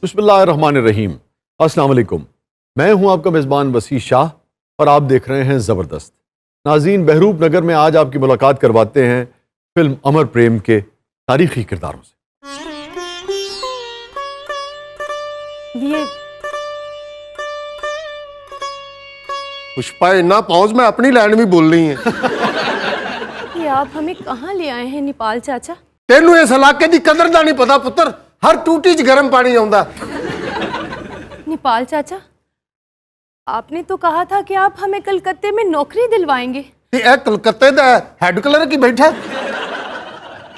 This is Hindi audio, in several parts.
बिस्मिल्लाहिर्रहमानिर्रहीम। अस्सलाम वालेकुम। मैं हूं आपका मेज़बान वसी शाह और आप देख रहे हैं ज़बरदस्त। नाज़रीन, बहरूप नगर में आज आपकी मुलाकात करवाते हैं फिल्म अमर प्रेम के तारीखी किरदारों से। ये पुष्पा इन्ना पहुंच में अपनी लाइन भी बोल रही है। ये आप हमें कहाँ ले आए हैं नेपाल चाचा? तेनू इस इलाके की कदर का नहीं पता पुत्र। हर टूटी च गर्म पानी आउंदा। नेपाल चाचा, आपने तो कहा था कि आप हमें कलकत्ते में नौकरी दिलवाएंगे। ते ए कलकत्ते दा हेड क्लर्क की बैठा।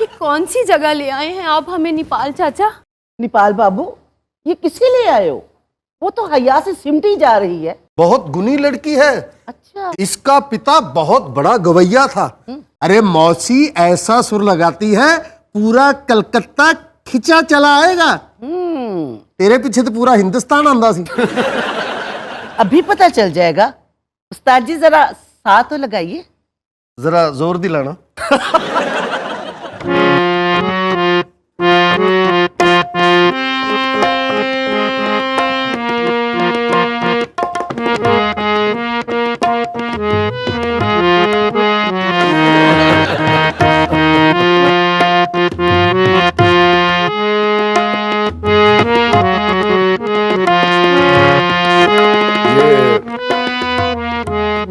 ये कौन सी जगह ले आए हैं आप हमें नेपाल चाचा? नेपाल बाबू, ये किसके लिए आए हो? वो तो हया से सिमटी जा रही है। बहुत गुनी लड़की है। अच्छा। इसका पिता बहुत बड़ा गवैया था। अरे मौसी ऐसा सुर लगाती है पूरा कलकत्ता खिंचा चला आएगा। तेरे पीछे तो पूरा हिंदुस्तान आंदा सी। अभी पता चल जाएगा। उस्ताद जी जरा साथ तो लगाइए। जरा जोर दिलाना।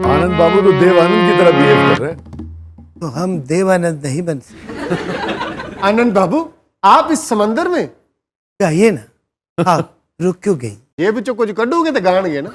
आनंद बाबू तो देवानंद की तरह बिहेव कर रहे हैं। तो हम देवानंद नहीं बन सकते? आनंद बाबू, आप इस समंदर में चाहिए ना। आप रुक क्यों गई? ये बच्चों कुछ कढ़ोगे तो गाणगे ना।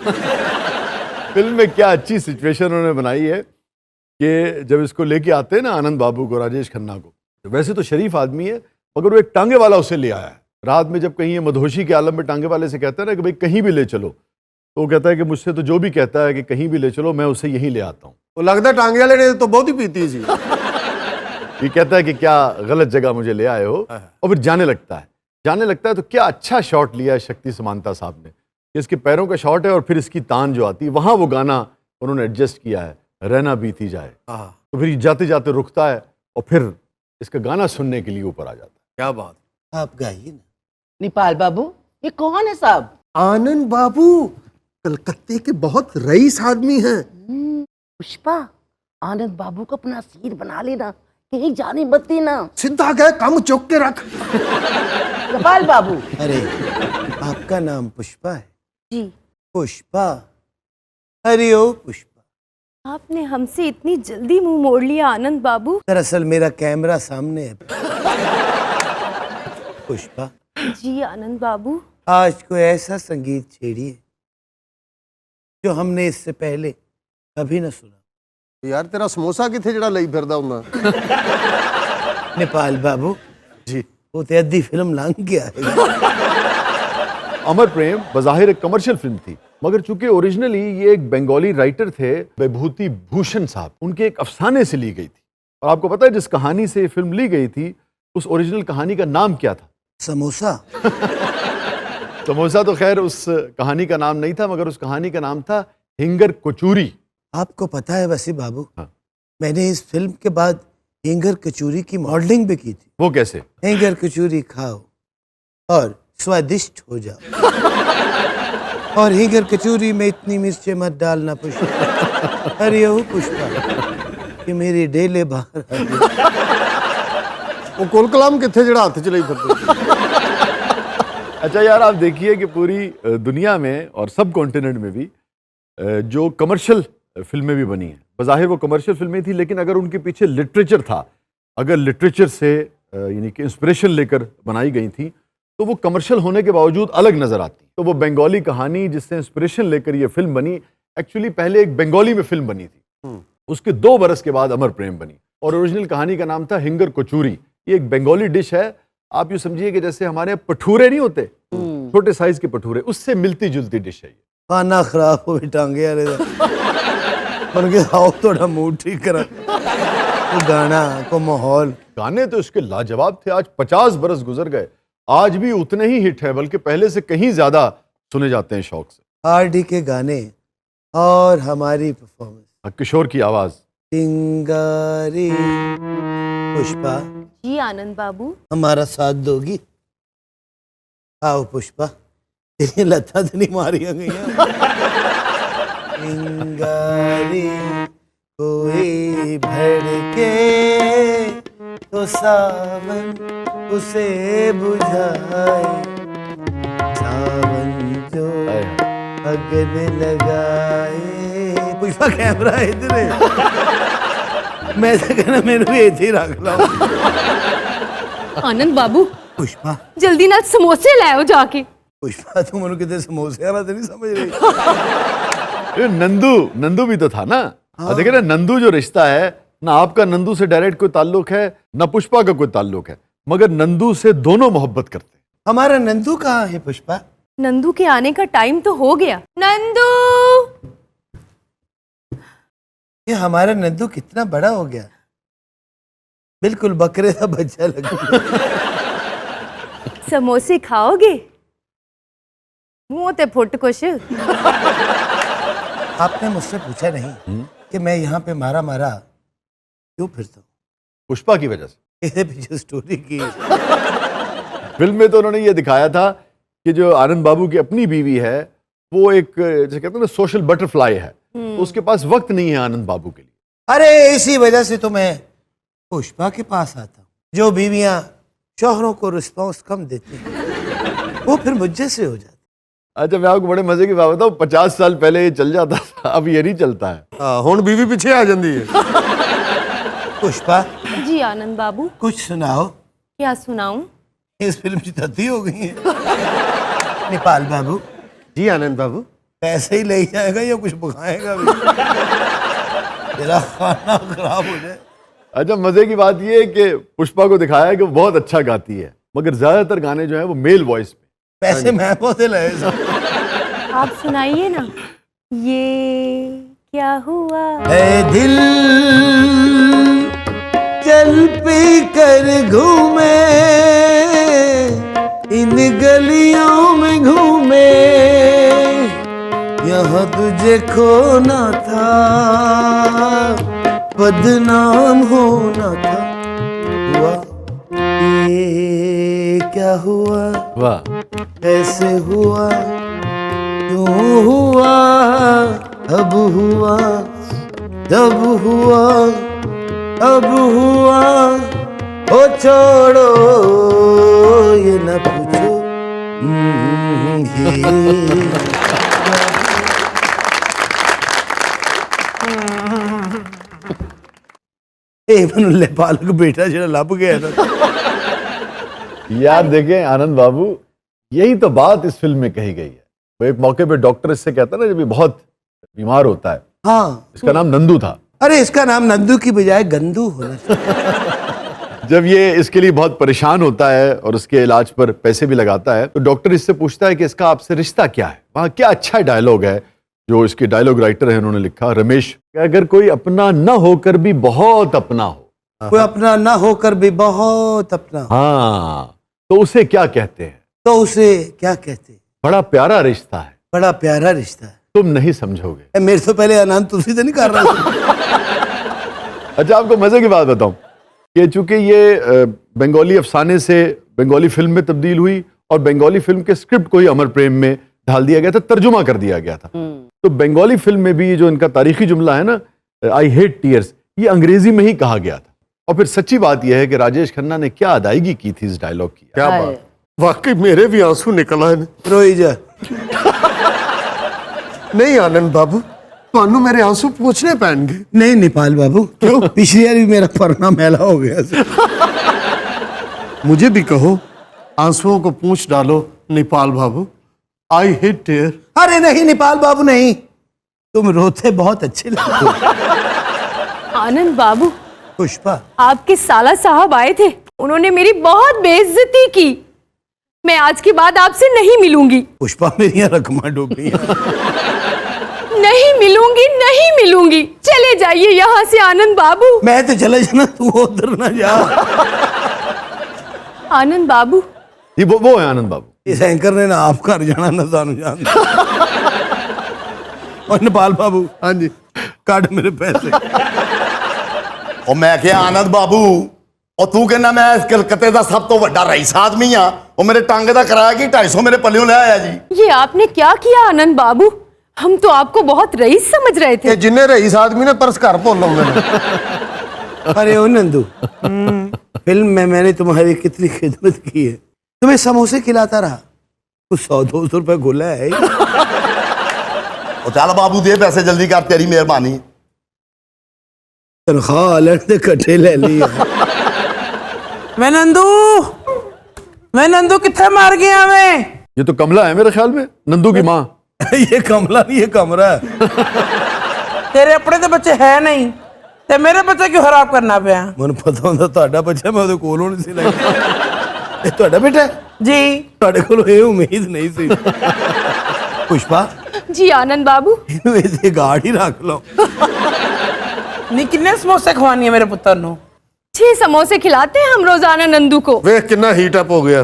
फिल्म में क्या अच्छी सिचुएशन उन्होंने बनाई है कि जब इसको लेके आते हैं ना आनंद बाबू को, राजेश खन्ना को, तो वैसे तो शरीफ आदमी है मगर वो एक टांगे वाला उसे ले आया है। रात में जब कहीं ये मदहोशी के आलम में टांगे वाले से कहता है ना कि भाई कहीं भी ले चलो, तो वो कहता है कि मुझसे तो जो भी कहता है कि कहीं भी ले चलो मैं उसे यहीं ले आता हूँ। तो लगता है टांगे वाले ने तो बहुत ही पीती सी। ये कहता है कि क्या गलत जगह मुझे ले आए हो, और फिर जाने लगता है। तो क्या अच्छा शॉट लिया है शक्ति समांता साहब ने। इसके पैरों का शॉट है और फिर इसकी तान जो आती है वहां वो गाना उन्होंने एडजस्ट किया है, रहना बीती जाए। तो फिर जाते जाते रुकता है और फिर इसका गाना सुनने के लिए ऊपर आ जाता है। क्या बात। आप गाइए ना। नेपाल बाबू, ये कौन है साहब? आनंद बाबू कलकत्ते के बहुत रईस आदमी हैं। पुष्पा, आनंद बाबू को अपना सीर बना लेना, कहीं जाने मत देना। सीधा गए कम चुक के रख। नेपाल बाबू। अरे आपका नाम पुष्पा है? जी, पुष्पा, अरे ओ पुष्पा। आपने हमसे इतनी जल्दी मुंह मोड़ लिया आनंद बाबू। दरअसल मेरा कैमरा सामने है। पुष्पा, जी आनंद बाबू। आज कोई ऐसा संगीत छेड़िए जो हमने इससे पहले कभी न सुना। यार तेरा समोसा किथे जड़ा लई फिरदा हुंदा। नेपाल बाबू जी, वो तो अद्धी फिल्म लांग के आएगा। अमर प्रेम बज़ाहिर एक कमर्शियल फिल्म थी मगर चूंकि ओरिजिनली ये एक बंगाली राइटर थे विभूति भूषण साहब, उनके एक अफसाने से ली गई थी। और आपको पता है जिस कहानी से ये फिल्म ली गई थी उस ओरिजिनल कहानी का नाम क्या था? समोसा। समोसा तो खैर उस कहानी का नाम नहीं था मगर उस कहानी का नाम था हिंगर कचूरी। आपको पता है वसी बाबू, हाँ। मैंने इस फिल्म के बाद हिंगर कचूरी की मॉडलिंग भी की थी। वो कैसे? हिंगर कचूरी खाओ और स्वादिष्ट हो जाओ। और हिंगर कचूरी में इतनी मिर्चें मत डालना पुष्पा। अरे ओ पुष्पा कि मेरी डेले बाहर आ गई। वो कुल कलाम किथे जड़ा हाथ च लई फिरदा। अच्छा यार, आप देखिए कि पूरी दुनिया में और सब कॉन्टिनेंट में भी जो कमर्शियल फिल्में भी बनी हैं, बज़ाहिर वो कमर्शियल फिल्में थी लेकिन अगर उनके पीछे लिटरेचर था, अगर लिटरेचर से यानी कि इंस्पिरेशन लेकर बनाई गई थी तो वो कमर्शियल होने के बावजूद अलग नज़र आती। तो वो बंगाली कहानी जिससे इंस्पिरेशन लेकर ये फिल्म बनी, एक्चुअली पहले एक बंगाली में फिल्म बनी थी, उसके 2 बरस के बाद अमर प्रेम बनी और ओरिजिनल कहानी का नाम था हिंगर कचूरी। ये एक बंगाली डिश है। आप यूँ समझिए कि जैसे हमारे यहाँ पठूरे नहीं होते, छोटे साइज के पठूरे, उससे मिलती जुलती डिश है ये। खाना खराब हो टांगे यार। मन के आओ थोड़ा मूड ठीक करा। तो गाना को माहौल, गाने तो इसके लाजवाब थे। आज 50 बरस गुजर गए, आज भी उतने ही हिट है, बल्कि पहले से कहीं ज्यादा सुने जाते हैं शौक से। आरडी के गाने और हमारी परफॉर्मेंस, किशोर की आवाज। चिंगारी। पुष्पा, जी आनंद बाबू। हमारा साथ दोगी? आओ पुष्पा। तेरी लत्ता तो नहीं मारिया गई चिंगारी कोई भड़के तो सावन उसे बुझाए, सावन जो अगन लगाए। पुष्पा कैमरा इधर है। मैं तो कहना मेरे भी ऐसे ही रख लो। आनंद बाबू पुष्पा जल्दी ना समोसे लाओ जाके। पुष्पा तुम उन्होंने कितने समोसे आना तो नहीं समझ रही। ये नंदू भी तो था ना। देखिए ना, नंदू जो रिश्ता है ना, आपका नंदू से डायरेक्ट कोई ताल्लुक है ना पुष्पा का कोई ताल्लुक है, मगर नंदू से दोनों मोहब्बत करते हैं। हमारा नंदू कहाँ है पुष्पा? नंदू के आने का टाइम तो हो गया। नंदू ये हमारा नंदू कितना बड़ा हो गया, बिल्कुल बकरे का बच्चा लग गया। समोसे खाओगे? मुंह ते फुट कुछ। आपने मुझसे पूछा नहीं कि मैं यहाँ पे मारा मारा क्यों फिरता हूँ? पुष्पा की वजह से। इसके पीछे स्टोरी की है। फिल्म में तो उन्होंने ये दिखाया था कि जो आनंद बाबू की अपनी बीवी है वो एक, जैसे कहते हैं ना, सोशल बटरफ्लाई है, तो उसके पास वक्त नहीं है आनंद बाबू के लिए। अरे इसी वजह से तो मैं पुष्पा के पास आता हूँ। जो बीवियां शौहरों को रिस्पॉन्स कम देती हैं वो फिर मुझसे से हो जाती। अच्छा, मैं आपको बड़े मजे की बात बताऊं, 50 साल पहले ये चल जाता था, अब ये नहीं चलता है। हुण बीवी पीछे आ जाती है। पुष्पा जी आनंद बाबू, कुछ सुनाओ। क्या सुनाऊं? इस फिल्म की तत्ती हो गई है। नेपाल बाबू जी आनंद बाबू, पैसे ही ले जाएगा या कुछ पकाएगा भी? तेरा खाना खराब हो जाए। अच्छा, मजे की बात ये है कि पुष्पा को दिखाया है कि वो बहुत अच्छा गाती है, मगर ज्यादातर गाने जो है वो मेल वॉइस में। पैसे मैं पौधे लाए सब। आप सुनाइए ना। ये क्या हुआ? है दिल चल पी कर घूमे, इन गलियों में घूमे, यहाँ तुझे खोना था, बदनाम होना था। हुआ ये क्या हुआ, वाह। ऐसे हुआ, क्यों हुआ, अब हुआ, जब हुआ, अब हुआ, ओ छोड़ो ये न पूछो। ये बनुल्ले पालक बेटा जो लब गया ना। यार देखें आनंद बाबू, यही तो बात इस फिल्म में कही गई है। वो एक मौके पे डॉक्टर इससे कहता है ना, जब ये बहुत बीमार होता है। हाँ, इसका नाम नंदू था। अरे इसका नाम नंदू की बजाय गंदू होना चाहिए। जब ये इसके लिए बहुत परेशान होता है और उसके इलाज पर पैसे भी लगाता है, तो डॉक्टर इससे पूछता है कि इसका आपसे रिश्ता क्या है। वहाँ क्या अच्छा डायलॉग है जो इसके डायलॉग राइटर है उन्होंने लिखा, रमेश, कि अगर कोई अपना न होकर भी बहुत अपना हो, कोई अपना ना होकर भी बहुत अपना, हाँ, तो उसे क्या कहते हैं? तो उसे क्या कहते? बड़ा प्यारा रिश्ता है, बड़ा प्यारा रिश्ता है। तुम नहीं समझोगे। मेरे से पहले आनंद तुलसी तो नहीं कर रहा था। अच्छा, आपको मजे की बात बताऊं कि चूंकि ये बंगाली अफसाने से बंगाली फिल्म में तब्दील हुई और बंगाली फिल्म के स्क्रिप्ट को ही अमर प्रेम में ढाल दिया गया था, तर्जुमा कर दिया गया था। तो बंगाली फिल्म में भी जो इनका तारीखी जुमला है ना, आई हेट टीयर्स, ये अंग्रेजी में ही कहा गया था। और फिर सच्ची बात यह है कि राजेश खन्ना ने क्या अदायगी की थी इस डायलॉग की। क्या बात, वाकई मेरे भी आंसू निकल आए ने। रोई जा। नहीं आनंद बाबू, ਤੁਹਾਨੂੰ मेरे आंसू पूछने पैणगे। नहीं नेपाल बाबू, क्यों? पिछली बार भी मेरा परना मैला हो गया। मुझे भी कहो, आंसुओं को पूछ डालो नेपाल बाबू। I hate tear. अरे नहीं नेपाल बाबू नहीं, तुम रोते बहुत अच्छे लगते हो। आनंद बाबू, पुष्पा आपके साला साहब आए थे, उन्होंने मेरी बहुत बेइज्जती की। मैं आज के बाद आपसे नहीं मिलूंगी। पुष्पा मेरी रकमा डूबी है। नहीं मिलूंगी, नहीं मिलूंगी। चले जाइए यहाँ से आनंद बाबू। मैं तो चले जाना, तू उधर ना जा। आनंद बाबू, ये वो है आनंद बाबू। इस एंकर ने ना आप घर जाना ना सानू जान। और नेपाल बाबू, हाँ जी, काट मेरे पैसे। ਉਹ ਮੈਂ ਕਿਹਾ ਆਨੰਦ ਬਾਬੂ ਉਹ ਤੂੰ ਕਹਿੰਦਾ ਮੈਂ ਇਸ ਕਲਕੱਤੇ ਦਾ ਸਭ ਤੋਂ ਵੱਡਾ ਰਈਸ ਆਦਮੀ ਆ ਉਹ ਮੇਰੇ ਟਾਂਗੇ ਦਾ ਕਿਰਾਇਆ ਕੀ 250 ਮੇਰੇ ਪੱਲਿਓਂ ਲੈ ਆਇਆ ਜੀ ये आपने क्या किया आनंद बाबू? हम तो आपको बहुत रईस समझ रहे थे। ਇਹ ਜਿੰਨੇ ਰਈਸ ਆਦਮੀ ਨੇ पर्स घर भुल आਉਂਦੇ ਨੇ। अरे ओ नंदू, फिल्म में मैंने तुम्हारी कितनी खिदमत की है। तुम्हें समोसे खिलाता रहा, कुछ 100-200 रुपए गोला है। ਉਹ ਚੱਲ ਬਾਬੂ ਦੇ ਪੈਸੇ ਜਲਦੀ ਕਰ ਤੇਰੀ ਮਿਹਰਬਾਨੀ तनख्वाह अलग से कट्ठे ले लिया। मैं नंदू किथे मार गया मैं? ये तो कमला है मेरे ख्याल में, नंदू की माँ। ये कमला नहीं, ये कमरा है। तेरे अपने तो बच्चे है नहीं ते मेरे बच्चे क्यों खराब करना पिया? ਮੈਨੂੰ ਪਤਾ ਹੁੰਦਾ ਤੁਹਾਡਾ ਬੱਚਾ ਮੈਂ ਉਹਦੇ ਕੋਲੋਂ ਨਹੀਂ ਸੀ ਲੱਗਦਾ। ਇਹ ਤੁਹਾਡਾ ਬੇਟਾ ਹੈ? जी ਤੁਹਾਡੇ ਕੋਲੋਂ ਇਹ ਉਮੀਦ ਨਹੀਂ ਸੀ। ਪੁਸ਼ਪਾ, जी आनंद बाबू, ਇਹਨੂੰ ਇਸੇ ਗਾੜ ਹੀ ਰੱਖ ਲਓ। नी किन्ने समोसे खवानी है मेरे पुत्र नु? 6 समोसे खिलाते हैं हम रोजाना नंदू को। ਵੇਖ ਕਿੰਨਾ ਹੀਟ ਅਪ ਹੋ ਗਿਆ।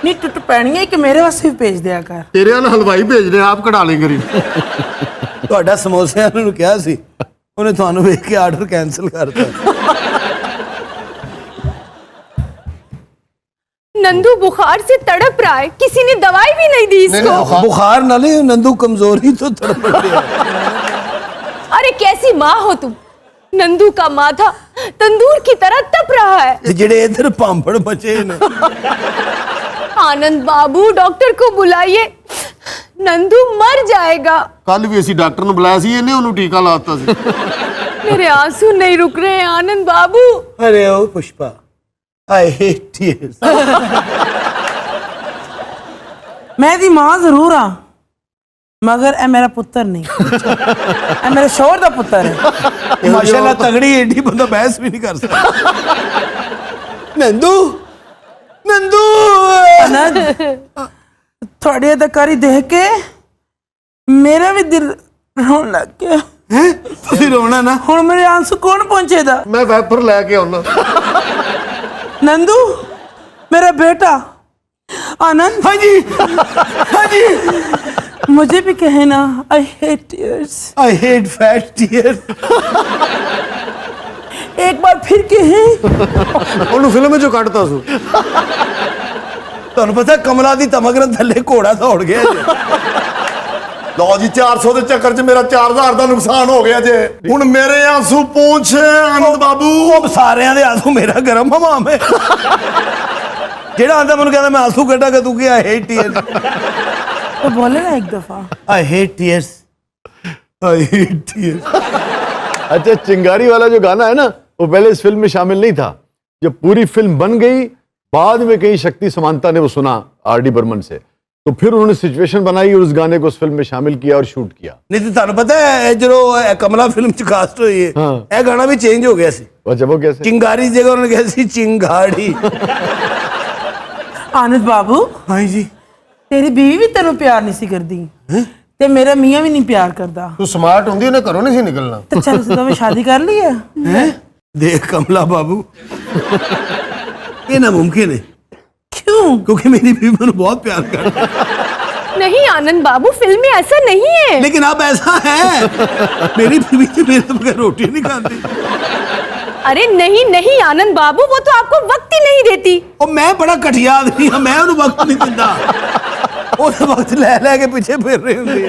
नी टुट पैनी है कि मेरे वास्ते भी भेज दिया कर। ਤੇਰੇ ਨਾਲ ਹਲਵਾਈ ਭੇਜ ਰਹੇ ਆਪ ਕਢਾ ਲੈ ਕਰੀ। ਤੁਹਾਡਾ ਸਮੋਸਿਆਂ ਨੂੰ ਕਿਹਾ ਸੀ, ਉਹਨੇ ਤੁਹਾਨੂੰ ਵੇਖ ਕੇ ਆਰਡਰ ਕੈਨਸਲ ਕਰਤਾ। नंदू बुखार से तड़प रहा है, किसी ने दवाई भी नहीं दी इसको। बुखार ना ले, नंदू कमजोर ही तो तड़प रहा है। अरे कैसी माँ हो तुम? नंदू का माथा तंदूर की तरह तप रहा है। ਤੇ ਜਿਹੜੇ ਇਧਰ ਭਾਂਬੜ ਬਚੇ ਨੇ, आनंद बाबू, डॉक्टर को बुलाइए, नंदू मर जाएगा। ਕੱਲ ਵੀ ਅਸੀਂ ਡਾਕਟਰ ਨੂੰ ਬੁਲਾਇਆ ਸੀ, ਇਹਨੇ ਉਹਨੂੰ ਟੀਕਾ ਲਾਤਾ ਸੀ। मेरे आंसू नहीं रुक रहे हैं आनंद बाबू। अरे ओ पुष्पा, आई हेट टीयर्स। मैं दी मां जरूर हाँ मगर ए मेरा पुत्र नहीं। ए मेरे शोहर दा पुत्र है। माशाल्लाह तगड़ी एडी बंदा बहस भी नहीं कर सकता। नंदू, नंदू, आनंद थोड़ी अदाकारी देख के मेरा भी दिल रोन लग गया। हैं? ਤੁਸੀਂ ਰੋਣਾ ਨਾ। हुण मेरे आंसू कौन पहुंचेगा? ਮੈਂ ਵੈਪਰ ਲੈ ਕੇ ਆਉਣਾ। नंदू मेरा बेटा आनंद। हाँ जी, हाँ जी। मुझे भी कहना I hate tears. I hate fat tears. एक बार फिर कहें। ਉਹਨੂੰ ਫਿਲਮ ਵਿੱਚੋਂ ਕੱਢਤਾ ਸੀ। ਤੁਹਾਨੂੰ ਪਤਾ ਕਮਲਾ ਦੀ ਤਮਗਰਨ ਥੱਲੇ ਘੋੜਾ ਦੌੜ ਗਿਆ ਜੀ। ਲਓ ਜੀ 400 ਦੇ ਚੱਕਰ 'ਚ ਮੇਰਾ 4000 ਦਾ ਨੁਕਸਾਨ ਹੋ ਗਿਆ ਜੇ ਹੁਣ ਮੇਰੇ ਆਂਸੂ ਪਹੁੰਚੇ ਆਨੰਦ ਬਾਬੂ ਉਹ ਸਾਰਿਆਂ ਦੇ ਆਂਸੂ ਮੇਰਾ ਗਰਮ ਹਵਾ ਮੇ। ਜਿਹੜਾ ਆਂਦਾ ਮੈਨੂੰ ਕਹਿੰਦਾ ਮੈਂ ਆਂਸੂ ਕੱਢਾਂਗਾ, ਤੂੰ ਕੀ ਆਈ हेट टीयर्स। तो बोले ना एक दफा। I hate tears, I hate tears. अच्छा, चिंगारी वाला जो गाना है ना, वो पहले इस फिल्म में शामिल नहीं था। जब पूरी फिल्म बन गई, बाद में कहीं शक्ति समांता ने वो सुना R.D. बर्मन से, तो फिर उन्होंने सिचुएशन बनाई और उस गाने को उस फिल्म में शामिल किया और शूट किया। नहीं तो ਤੁਹਾਨੂੰ ਪਤਾ ਹੈ ਜਦੋਂ ਕਮਲਾ ਫਿਲਮ ਚ ਕਾਸਟ ਹੋਈ ਹੈ, ਹਾਂ। ਇਹ ਗਾਣਾ ਵੀ ਚੇਂਜ ਹੋ ਗਿਆ ਸੀ। अच्छा, वो कैसे? चिंगारी जगह उन्होंने कहा सी चिंगाड़ी। आनंद बाबू हाँ जी। तेरी बीवी भी तेनों प्यार नहीं सी करदी ते मेरा मियां भी नहीं प्यार करदा। ਤੂੰ ਸਮਾਰਟ ਹੁੰਦੀ, ਉਹਨੇ ਘਰੋਂ ਨਹੀਂ ਸੀ ਨਿਕਲਣਾ। तो चल से तो शादी कर ली है। हैं? देख कमला बाबू, ये नामुमकिन है क्यों? क्योंकि मेरी बीवी मैंने बहुत प्यार करती है। नहीं आनंद बाबू, फिल्म में ऐसा नहीं है। लेकिन अब ऐसा है, मेरी बीवी तो मेरे बगैर रोटी नहीं खाती। अरे नहीं नहीं आनंद बाबू, वो तो आपको वक्त ही नहीं देती। और मैं बड़ा घटिया आदमी हाँ, मैं उन्हें वक्त नहीं दिंदा। उस वक्त ले के पीछे फिर रहे होंगे।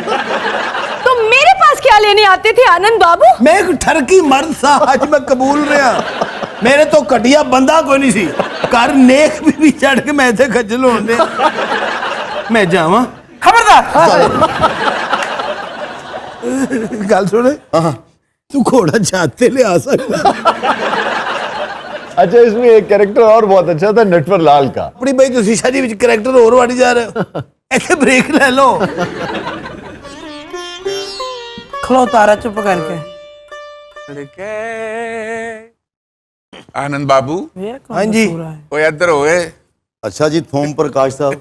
तो मेरे पास क्या लेने आते थे आनंद बाबू? मैं एक ठरकी मर्द सा, आज मैं कबूल रहा। मेरे तो घटिया बंदा कोई नहीं सी। कर नेक भी चढ़ के मैं इथे खज्जल होने दे। मैं जावा। खबरदार। गल सुन, तू घोड़ा जाते ले आ सकता। अच्छा, इसमें एक कैरेक्टर और बहुत अच्छा था, नटवर लाल का। अपनी भाई तुम शीशा जी विच करैक्टर और वाड़ी जा रहे हो। ऐसे ब्रेक ले लो। खलो तारा चुप करके। आनंद बाबू ये कौन हाँ जी। सो रहा है? वो इधर होए। ਅੱਛਾ ਜੀ ਥੋਮ ਪ੍ਰਕਾਸ਼ ਸਾਹਿਬ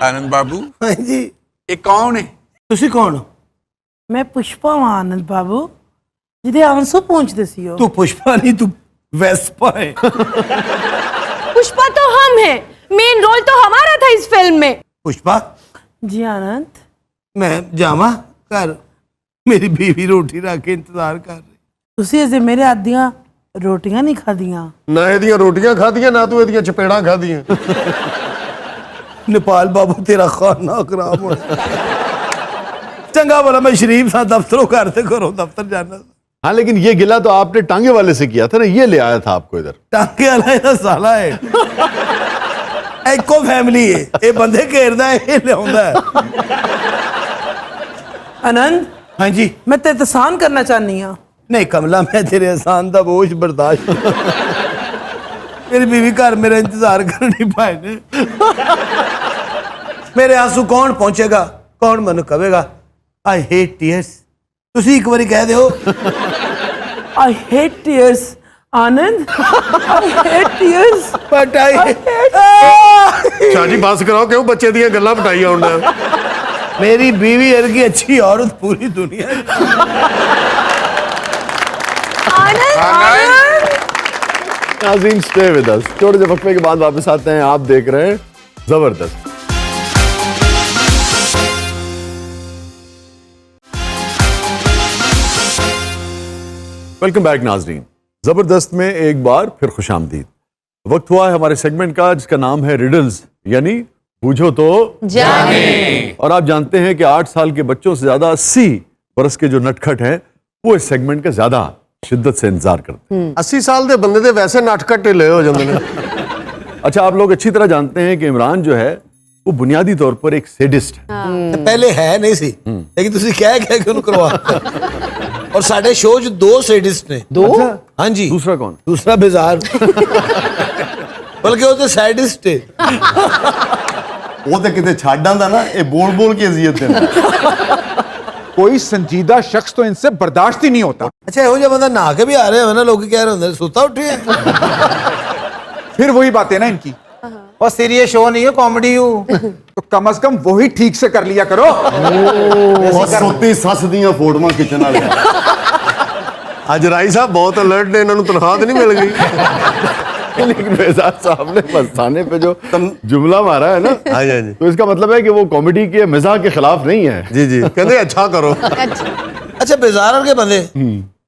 आनंद बाबू हाँ जी। ये कौन है? तुसी कौन हो? मैं पुष्पा हूं आनंद बाबू, जिदे आंसू पहुंचते सी हो। तू पुष्पा नहीं, तू वेस्पा है। पुष्पा तो हम हैं, मेन रोल तो हमारा था इस फिल्म में। पुष्पा, जी आनंद। मैं जावा कर, मेरी बीवी रोटी रख के इंतजार कर रही। तुसी अजे मेरे हाथ दियां ਰੋਟੀਆਂ ਨਹੀਂ ਖਾਧੀਆਂ। ਨਾ ਇਹਦੀਆਂ ਰੋਟੀਆਂ ਖਾਧੀਆਂ ਨਾ ਤੂੰ ਇਹਦੀਆਂ ਚਪੇੜਾਂ ਖਾਧੀਆਂ। नेपाल बाबू तेरा खाना खराब हो चंगा बोला मैं शरीफ था दफ्तरों घर से घरों दफ्तर जाना हाँ लेकिन ये गिला तो आपने टांगे वाले से किया था ना, ये ले आया था आपको इधर। टांगे वाला ਇਹਦਾ साला है ਇੱਕੋ फैमिली है ये बंदे घेरदा है ये लियाਉਂਦਾ है। आनंद हाँ जी मैं ते एहसान करना चाहनी हाँ। नहीं कमला मैं तेरे एहसान का बोझ बर्दाश्त मेरी बीवी घर मेरा इंतजार कर नहीं पाए ने मेरे आंसू कौन पहुंचेगा कौन मनु कहेगा आई हेट टीयर्स तुसी एक बारी कह दो I hate tears Anand I hate tears but I Shah ji बस कराओ क्यों बच्चे दियां गल्लां बिठाई आउंदा। मेरी बीवी वर्गी अच्छी औरत पूरी दुनिया आनंद नाज़रीन स्टे विद अस, थोड़े से वक्फे के बाद वापस आते हैं। आप देख रहे हैं जबरदस्त। वेलकम बैक नाज़रीन, जबरदस्त में एक बार फिर खुशामदीद। वक्त हुआ है हमारे सेगमेंट का जिसका नाम है रिडल्स, यानी बूझो तो जाने। और आप जानते हैं कि 8 साल के बच्चों से ज्यादा 80 बरस के जो नटखट हैं वो इस सेगमेंट का ज्यादा शिद्दत से इंतजार करते हैं। 80 साल ਦੇ ਬੰਦੇ ਦੇ ਵੈਸੇ ਨਟਕਟ ਢਿੱਲੇ ਹੋ ਜਾਂਦੇ ਨੇ। अच्छा, आप लोग अच्छी तरह जानते हैं कि इमरान जो है वो बुनियादी तौर पर एक सेडिस्ट है। पहले है नहीं सी लेकिन तुसी कह के उन्हें करवा और साडे शो च 2 सैडिस्ट ने। दो? हाँ जी। दूसरा कौन? दूसरा बेजार बल्कि वो तो सैडिस्ट है। ਉਹ ਤੇ ਕਿਤੇ ਛੱਡ ਆਂਦਾ ਨਾ ਇਹ ਬੋਲ ਬੋਲ ਕੇ ਅਜ਼ੀਅਤ ਦਿੰਦਾ। कोई संजीदा शख्स तो इनसे बर्दाश्त ही नहीं होता। अच्छा ਇਹੋ ਜਿਹਾ ਬੰਦਾ ਨਹਾ ਕੇ भी आ रहे हो ना लोग कह रहे होंगे सुता उठे है। फिर वही बातें ना इनकी, और सीरियस शो नहीं है कॉमेडी हो तो कम से कम वही ठीक से कर लिया करो। ਉਹ ਸੁੱਤੀ ਸੱਸ ਦੀਆਂ ਫੋਟੋਆਂ ਖਿੱਚਣ ਵਾਲੇ ਅੱਜ ਰਾਈ ਸਾਹਿਬ ਬਹੁਤ ਅਲਰਟ ਨੇ, ਇਹਨਾਂ ਨੂੰ ਤਨਖਾਹ ਤੇ ਨਹੀਂ ਮਿਲ ਗਈ। लेकिन बेजार साहब ने मस्ताने पे जो जुमला मारा है ना, हाँ जी, हाँ जी। तो इसका मतलब है कि वो कॉमेडी के मिजाज के खिलाफ नहीं है। जी जी कहते अच्छा करो। अच्छा बेजार के बंदे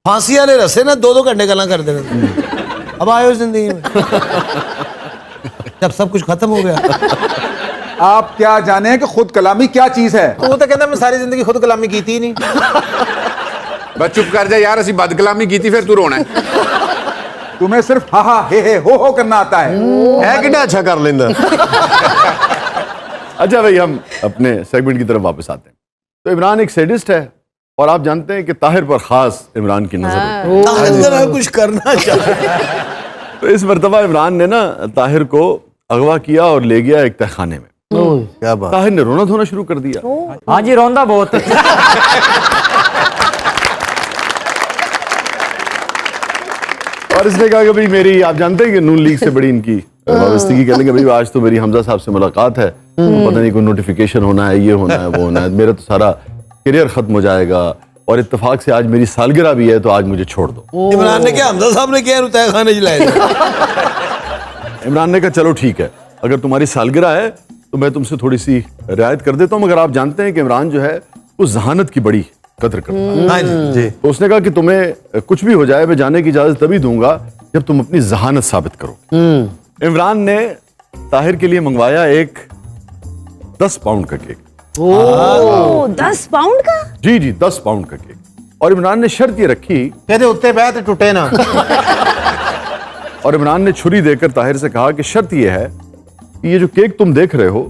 फांसी वाले रस्से ना 2-2 घंटे गल्ला करते रहते। अब आयो जिंदगी में जब सब कुछ खत्म हो गया। आप क्या जाने कि खुद कलामी क्या चीज है। वो तो कहता मैं सारी जिंदगी खुद कलामी की थी नहीं। बस चुप कर जा यार, असी बदकलामी की थी फिर तू रोना है। तुम्हें सिर्फ हा हा हे हो करना आता है। है कितना अच्छा कर लेंदा। अच्छा भाई, हम अपने सेगमेंट की तरफ वापस आते हैं। तो इमरान एक सैडिस्ट है और आप जानते हैं कि ताहिर पर खास इमरान की नजर होती है। कुछ करना चाहिए। तो इस मर्तबा इमरान ने ना ताहिर को अगवा किया और ले गया एक तहखाने में। क्या बात। ताहिर ने रोना धोना शुरू कर दिया। हाँ जी, रोंदा बहुत है। और इसने कहा कि भाई मेरी, आप जानते हैं कि नून लीग से बड़ी इनकी वाबस्तगी, कहने भाई आज तो मेरी हमजा साहब से मुलाकात है, पता नहीं कोई नोटिफिकेशन होना है, ये होना है, वो होना है, मेरा तो सारा करियर खत्म हो जाएगा और इत्तेफाक से आज मेरी सालगिरह भी है, तो आज मुझे छोड़ दो। इमरान ने क्या हमजा साहब ने क्या तय खाने चलाए। इमरान ने कहा चलो ठीक है, अगर तुम्हारी सालगिरह है तो मैं तुमसे थोड़ी सी रियायत कर देता हूँ, मगर आप जानते हैं कि इमरान जो है वो जहानत की बड़ी कदर करता है। हाँ जी। तो उसने कहा कि तुम्हें कुछ भी हो जाए मैं जाने की इजाजत तभी दूंगा जब तुम अपनी जहानत साबित करो। इमरान ने ताहिर के लिए मंगवाया एक 10 पाउंड का केक। ओ 10 पाउंड का? जी जी 10 पाउंड का केक। और इमरान ने शर्त ये रखी, कहते उत्ते बैठ टूटे ना। और इमरान ने छुरी देकर ताहिर से कहा कि शर्त ये है कि ये जो केक तुम देख रहे हो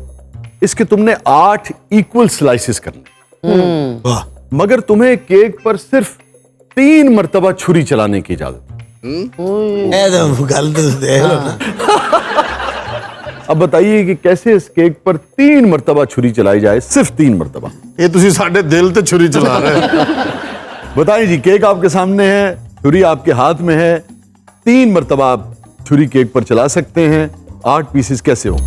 इसके तुमने 8 इक्वल स्लाइसेस करने, मगर तुम्हें केक पर सिर्फ 3 मरतबा छुरी चलाने की इजाजत। अब बताइए कि कैसे इस केक पर 3 मरतबा छुरी चलाई जाए, सिर्फ 3 मरतबा। ये तुसी साडे दिल ते छुरी चला रहे हैं। बताइए जी, केक आपके सामने है, छुरी आपके हाथ में है, 3 मरतबा आप छुरी केक पर चला सकते हैं, 8 पीसेस कैसे हो?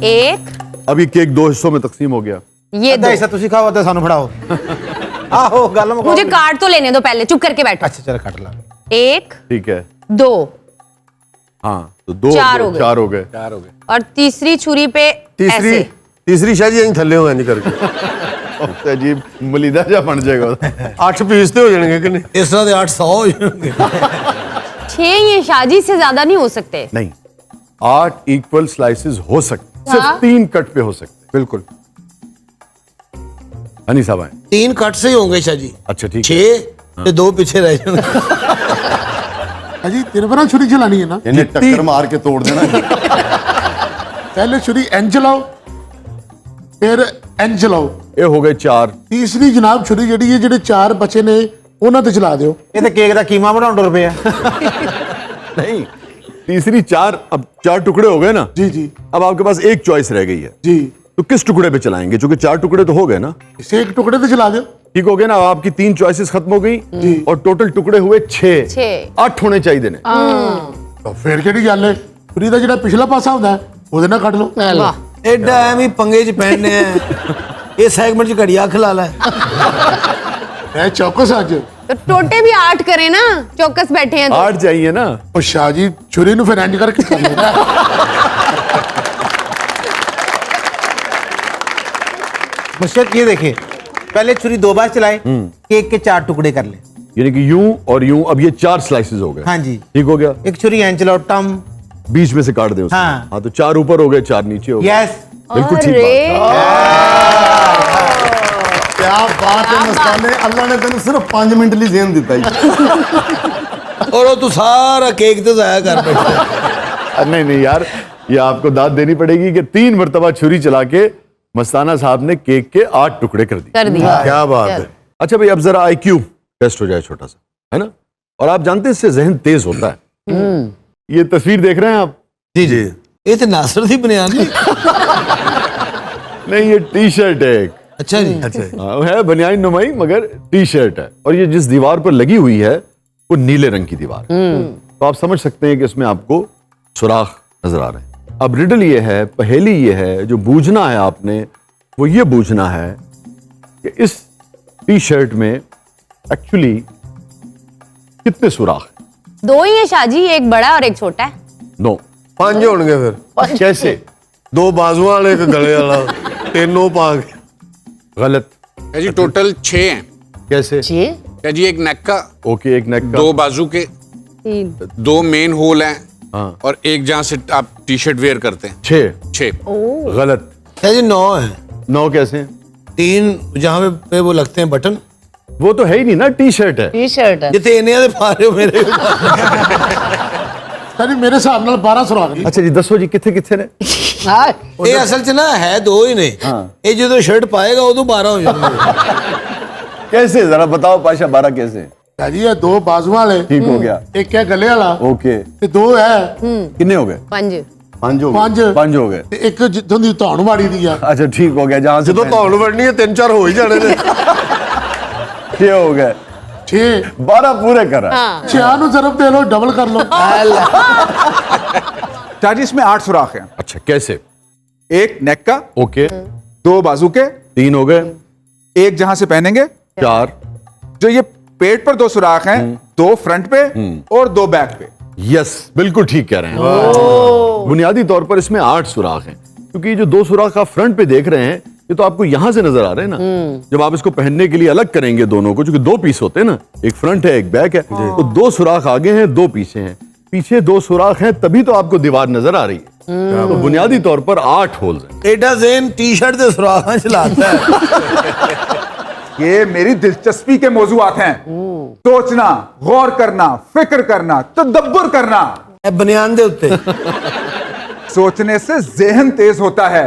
एक अभी केक 2 हिस्सों में तकसीम हो गया। ये दो। ऐसा तुसी खाओ तो सानू फड़ाओ। आहो गल मुकाओ। मुझे कार्ड तो लेने दो पहले, चुप करके बैठो। अच्छा चल कट ला। 1 ठीक है, 2 हाँ तो दो चार हो गए। चार हो गए। और तीसरी छुरी पे तीसरी ऐसे। तीसरी शायद यहीं थल्ले हो नहीं करके तो अजीब मलीदा जा बन जाएगा 8 पीस तो हो जाएंगे कि नहीं? इस तरह के 800 हो जाएंगे। 6 ये शादी से ज्यादा नहीं हो सकते। नहीं 8 इक्वल स्लाइसेस हो सकते, हाँ। सिर्फ 3 कट पे हो सकते। बिल्कुल। हनी साहब आए। 3 कट से ही होंगे शाह जी। अच्छा ठीक 6 ते 2 पीछे रह जाएंगे। अजी तेरे पर ना छुरी चलानी है ना, इन्हें टक्कर मार के तोड़ देना। पहले छुरी इंज चलाओ फिर इंज चलाओ। ये हो गए 4। तीसरी जनाब छुरी ਜਿਹੜੀ ਹੈ ਜਿਹੜੇ 4 बचे ने ਉਹਨਾਂ ਤੇ ਚਲਾ ਦਿਓ। ਇਹ ਤੇ ਕੇਕ ਦਾ ਕੀਮਾ ਬਣਾਉਣ ਡੁੱਲ ਪਿਆ। नहीं तीसरी 4, अब 4 टुकड़े हो गए ना जी जी अब आपके पास एक चॉइस रह गई है जी, तो किस टुकड़े पे चलाएंगे, क्योंकि 4 टुकड़े तो हो गए ना। इसे एक टुकड़े पे चला दो। ठीक हो गया ना, अब आपकी 3 चॉइसेस खत्म हो गई और टोटल टुकड़े हुए 6। 8 होने चाहिए ने। तो फिर ਕਿਹੜੀ ਗੱਲ ਹੈ, ਛੁਰੀ ਦਾ ਜਿਹੜਾ ਪਿਛਲਾ ਪਾਸਾ ਹੁੰਦਾ ਹੈ ਉਹਦੇ ਨਾਲ ਕੱਢ ਲਓ। एडा एवं पंगे च पहनने ये सेगमेंट च घड़िया खिला ला। मैं चौकस आज तो टोटे भी 8 करें ना, चौकस बैठे हैं तो। 8 चाहिए ना। ਉਹ ਸ਼ਾਹ ਜੀ ਛੁਰੀ ਨੂੰ ਫਿਰ ਇੰਜ ਕਰਕੇ ਕਰ ਲਓ। मुश्किल ये देखे, पहले छुरी 2 बार चलाए, केक के 4 टुकड़े कर ले। यानी कि यूं और यूं, अब ये 4 स्लाइसेस हो गए। हाँ जी। ठीक हो गया। एक छुरी ऐं चलाओ टम। बीच में से काट दे उसको। हाँ। हाँ तो 4 ऊपर हो गए 4 नीचे हो गए। यस। बिल्कुल ठीक बात। क्या बात है मस्ताने, अल्लाह ने तेन सिर्फ 5 मिनट लिए जेन दिता ही। और वो तू सारा केक तो जाया कर बैठा। नहीं नहीं यार, ये आपको दाद देनी पड़ेगी कि 3 मरतबा छुरी चला के मस्ताना साहब ने केक के 8 टुकड़े कर दिए। कर दिया। क्या बात है। अच्छा भाई अब जरा IQ टेस्ट हो जाए छोटा सा, है ना। और आप जानते हैं इससे जहन तेज होता है। ये तस्वीर देख रहे हैं आप? जी जी, ये तो नासर थी बनियान नहीं। नहीं ये टी शर्ट है एक। अच्छा जी। हाँ, है बनियान नुमाई मगर टी शर्ट है। और ये जिस दीवार पर लगी हुई है वो नीले रंग की दीवार है। तो आप समझ सकते हैं कि इसमें आपको सुराख नजर आ रहे हैं। अब रिडल ये है, पहेली ये है, जो बूझना है आपने वो ये बूझना है कि इस टी शर्ट में एक्चुअली कितने सुराख हैं? 2 ही है शाहजी, एक बड़ा और एक छोटा है। 9। 5 होंगे फिर। कैसे? 2 बाजुआं वाले एक गले वाला 3 पा के। गलत। है जी टोटल 6 हैं। कैसे? है जी एक नेक का, ओके एक नेक का। 2 बाजू के, 3। 2 मेन होल हैं हाँ। और एक जहां से आप टी शर्ट वेयर करते हैं। 6। गलत। शाह जी 9 है। 9 कैसे हैं? 3 जहाँ पे वो लगते हैं बटन, वो तो है ही नहीं ना, टी शर्ट है। टी-शर्ट है। जिथे इन्हें दे पा रहे हो मेरे। शाह जी मेरे हिसाब ਨਾਲ 12 सुराख ने। अच्छा जी दसो जी किथे किथे ने? ये असल च ना है 2 ही ने। ये जो शर्ट पाएगा उदो 12 हो जाएंगे। कैसे जरा बताओ पाशा 12 कैसे? शाह जी ये 2 बाजुआं वाले, ठीक हो गया। एक है गले वाला ओके ਤੇ 2 है कितने हो गए? 5। 5 हो ਪੰਜ। गए। 5 हो गए। ਤੇ ਇੱਕ ਜਿੱਥੋਂ ਦੀ ਧੌਣ ਮਾੜੀ ਦੀ ਆ। अच्छा ठीक हो गया, जहां से ਜਦੋਂ ਧੌਣ ਵੜਨੀ ਹੈ 3-4 ਹੋ ਹੀ ਜਾਣੇ ਨੇ। 6 हो गए। 6 12 पूरे करा। 6 ਨੂੰ ਜ਼ਰਬ ਦੇ ਲਓ, ਡਬਲ ਕਰ ਲਓ। शाह जी इसमें 8 सुराख हैं। अच्छा कैसे? एक नेक का, ओके 2 बाजू के, 3 हो गए। एक जहां से पहनेंगे, 4। जो ये पेट पर 2 सुराख हैं, 2 फ्रंट पे और 2 बैक पे। यस बिल्कुल ठीक कह रहे हैं। बुनियादी तौर पर इसमें 8 सुराख हैं, क्योंकि ये जो 2 सुराख आप फ्रंट पे देख रहे हैं ये तो आपको यहां से नजर आ रहे हैं ना। जब आप इसको पहनने के लिए अलग करेंगे दोनों को, क्योंकि 2 पीस होते हैं ना, एक फ्रंट है एक बैक है, तो 2 सुराख आगे हैं 2 पीछे हैं। पीछे 2 सुराख हैं तभी तो आपको दीवार नजर आ रही है। तो बुनियादी तौर पर 8 होल्स हैं। एडा जेन टी-शर्ट दे सुराखां चलाता है। ये मेरी दिलचस्पी के मौजूआत हैं। सोचना, गौर करना, फिक्र करना, तदब्बुर करना। ए बनियान दे उत्ते सोचने से जेहन तेज होता है,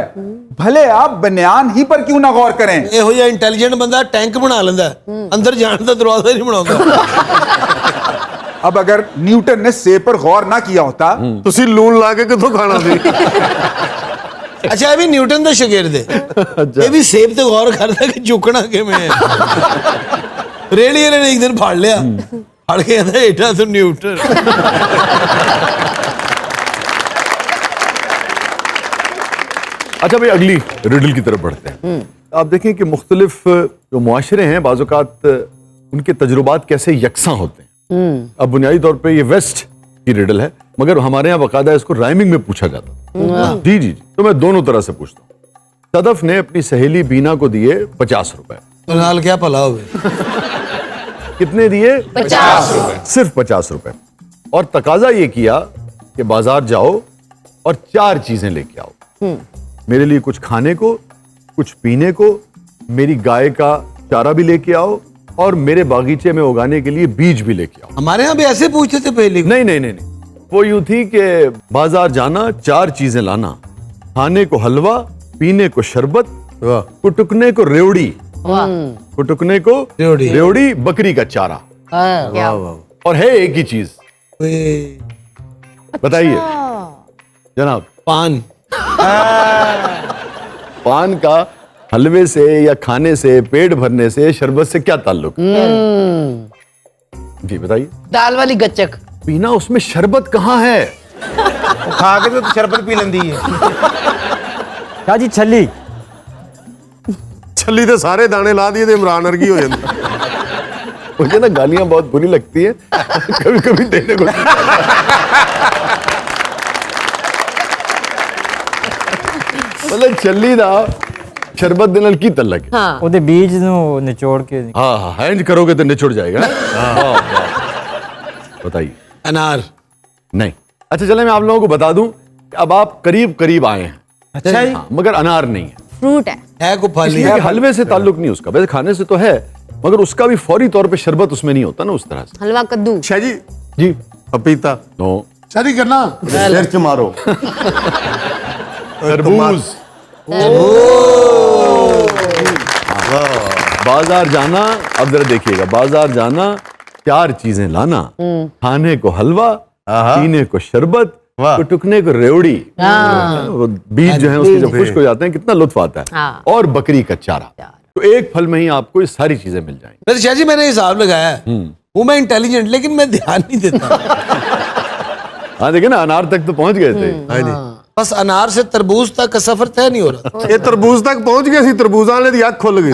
भले आप बनियान ही पर क्यों ना गौर करें। ਇਹੋ ਜਿਹਾ ਇੰਟੈਲੀਜੈਂਟ ਬੰਦਾ ਟੈਂਕ ਬਣਾ ਲੈਂਦਾ, ਅੰਦਰ ਜਾਣ ਦਾ ਦਰਵਾਜ਼ਾ ਹੀ ਨਹੀਂ ਬਣਾਉਂਦਾ। अब अगर न्यूटन ने सेब पर गौर ना किया होता, ਤੁਸੀਂ ਲੂਣ ਲਾ ਕੇ ਕਿੱਥੋਂ ਖਾਣਾ ਸੀ? ਅੱਛਾ ਇਹ ਵੀ ਨਿਊਟਨ ਦੇ ਸ਼ਾਗਿਰਦ ਹੈ। ਇਹ ਵੀ ਸੇਬ ਤੇ ਗੌਰ ਕਰਦਾ ਕਿ ਝੁਕਣਾ ਕਿਵੇਂ ਹੈ। ਰੇੜੀ ਵਾਲੇ ਨੇ ਇੱਕ ਦਿਨ ਫੜ ਲਿਆ, ਫੜ ਕੇ ਕਹਿੰਦਾ ਏਡਾ ਤੂੰ ਨਿਊਟਨ। अच्छा भाई अगली रिडल की तरफ बढ़ते हैं। आप देखें कि मुख्तलिफ जो मुआशरे हैं बाज़ औक़ात उनके तजुर्बात कैसे यकसां होते हैं। अब बुनियादी तौर पे ये वेस्ट की रिडल है, मगर हमारे यहाँ बाकायदा इसको राइमिंग में पूछा जाता। जी जी जी, तो मैं दोनों तरह से पूछता हूँ। सदफ ने अपनी सहेली बीना को दिए 50 रुपए। तो नाल क्या पलाओ बे? कितने दिए? 50 रुपए। सिर्फ 50 रुपए। और तकाजा ये किया कि बाजार जाओ और 4 चीजें लेके आओ, मेरे लिए कुछ खाने को, कुछ पीने को, मेरी गाय का चारा भी लेके आओ, और मेरे बागीचे में उगाने के लिए बीज भी लेके आओ। हमारे यहाँ भी ऐसे पूछते थे पहले। नहीं नहीं नहीं नहीं, वो यूं थी कि बाजार जाना, 4 चीजें लाना, खाने को हलवा, पीने को शरबत, कुटुकने को रेवड़ी, कुटुकने को रेवड़ी, बकरी का चारा, और है एक ही चीज। बताइए जनाब। पान। पान का हलवे से या खाने से, पेट भरने से, शरबत से क्या ताल्लुक? जी बताइए। दाल वाली गच्चक। पीना, उसमें शरबत कहाँ है? खा के तो शरबत पी लेंदी है। क्या जी? छली। छली तो सारे दाने ला दिए थे, इमरान अर्गी हो जाता। मुझे ना गालियां बहुत बुरी लगती है कभी कभी देने को। मतलब छली दा शरबत दे नाल की तलक है? ਉਹਦੇ ਬੀਜ ਨੂੰ ਨਿਚੋੜ ਕੇ। हाँ हाँ, हैंड करोगे तो निचुड़ जाएगा। हाँ, बताइए। अनार। नहीं। अच्छा चले मैं आप लोगों को बता दूं कि अब आप करीब करीब आए हैं। अच्छा जी। हाँ, मगर अनार नहीं है। फ्रूट है को फल इसलिए कि हलवे से ताल्लुक नहीं उसका, वैसे खाने से तो है, मगर उसका भी फौरी तौर पे शरबत उसमें नहीं होता ना उस तरह से। हलवा कद्दू। शाह जी, जी पपीता। नो। शादी करना सिर च मारो। तरबूज। बाजार जाना, अब जरा देखिएगा, बाजार जाना, 4 चीजें लाना, खाने को हलवा, पीने को शरबत, टुकने को रेवड़ी, वो बीज जो है उसके जब खुश्क हो जाते हैं कितना लुत्फ आता है, और बकरी का चारा। तो एक फल में ही आपको ये सारी चीजें मिल जाएंगी। वैसे शाह जी मैंने हिसाब लगाया है, हूँ मैं इंटेलिजेंट, लेकिन मैं ध्यान नहीं देता। हाँ देखिए ना, अनार तक तो पहुंच गए थे। बस अनार से तरबूज तक का सफर तय नहीं हो रहा। ये तरबूज तक पहुंच गए सी, तरबूजा वाले दी अख खुल गई।